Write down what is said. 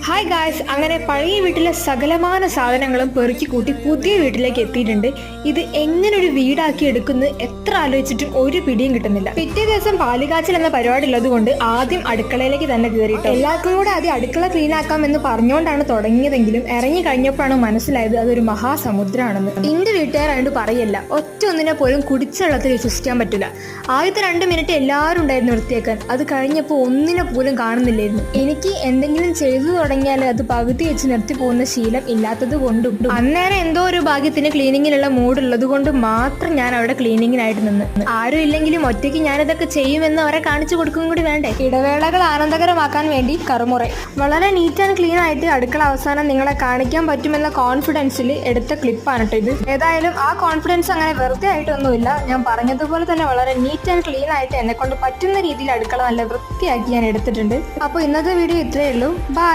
Hi guys, അങ്ങനെ പഴയ വീട്ടിലെ സകലമാന സാധനങ്ങളും പെറുക്കി കൂട്ടി പുതിയ വീട്ടിലേക്ക് എത്തിയിട്ടുണ്ട്. ഇത് എങ്ങനെ ഒരു വീടാക്കി എടുക്കുന്നത് എത്ര ആലോചിച്ചിട്ടും ഒരു പിടിയും കിട്ടുന്നില്ല. പിറ്റേ ദിവസം പാലുകാച്ചൽ എന്ന പരിപാടി ഉള്ളത് കൊണ്ട് ആദ്യം അടുക്കളയിലേക്ക് തന്നെ കയറിയിട്ട് എല്ലാവർക്കും കൂടെ ആദ്യം അടുക്കള ക്ലീൻ ആക്കാം എന്ന് പറഞ്ഞുകൊണ്ടാണ് തുടങ്ങിയതെങ്കിലും ഇറങ്ങി കഴിഞ്ഞപ്പോഴാണ് മനസ്സിലായത് അതൊരു മഹാസമുദ്രമാണെന്ന്. എന്റെ വീട്ടുകാരായിട്ട് പറയല്ല, ഒറ്റ ഒന്നിനെ പോലും കുടിച്ച വെള്ളത്തിൽ വിശ്വസിക്കാൻ പറ്റില്ല. ആദ്യത്തെ 2 മിനിറ്റ് എല്ലാവരും ഉണ്ടായിരുന്നു വൃത്തിയാക്കാൻ. അത് കഴിഞ്ഞപ്പോൾ ഒന്നിനെ പോലും കാണുന്നില്ലായിരുന്നു. എനിക്ക് എന്തെങ്കിലും ചെയ്തു തുടങ്ങിയാൽ അത് പകുതി വെച്ച് നിർത്തി പോകുന്ന ശീലം ഇല്ലാത്തത് കൊണ്ടും അന്നേരം എന്തോ ഒരു ഭാഗ്യത്തിന് ക്ലീനിങ്ങിനുള്ള മൂഡുള്ളത് കൊണ്ട് മാത്രം ഞാൻ അവിടെ ക്ലീനിങ്ങിനായിട്ട് നിന്ന്. ആരും ഇല്ലെങ്കിലും ഒറ്റയ്ക്ക് ഞാനിതൊക്കെ ചെയ്യുമെന്ന് അവരെ കാണിച്ചു കൊടുക്കും കൂടി വേണ്ടേ. ഇടവേളകൾ ആനന്ദകരമാക്കാൻ വേണ്ടി കറുമുറ വളരെ നീറ്റ് ആൻഡ് ക്ലീൻ ആയിട്ട് അടുക്കള അവസാനം നിങ്ങളെ കാണിക്കാൻ പറ്റുമെന്ന കോൺഫിഡൻസിൽ എടുത്ത ക്ലിപ്പാണ് കേട്ടോ ഇത്. ഏതായാലും ആ കോൺഫിഡൻസ് അങ്ങനെ വെറുതെ ആയിട്ടൊന്നുമില്ല. ഞാൻ പറഞ്ഞതുപോലെ തന്നെ വളരെ നീറ്റ് ആൻഡ് ക്ലീൻ ആയിട്ട് എന്നെ കൊണ്ട് പറ്റുന്ന രീതിയിൽ അടുക്കള നല്ല വൃത്തിയാക്കി ഞാൻ എടുത്തിട്ടുണ്ട്. അപ്പോൾ ഇന്നത്തെ വീഡിയോ ഇത്രയേ ഉള്ളൂ. ബൈ.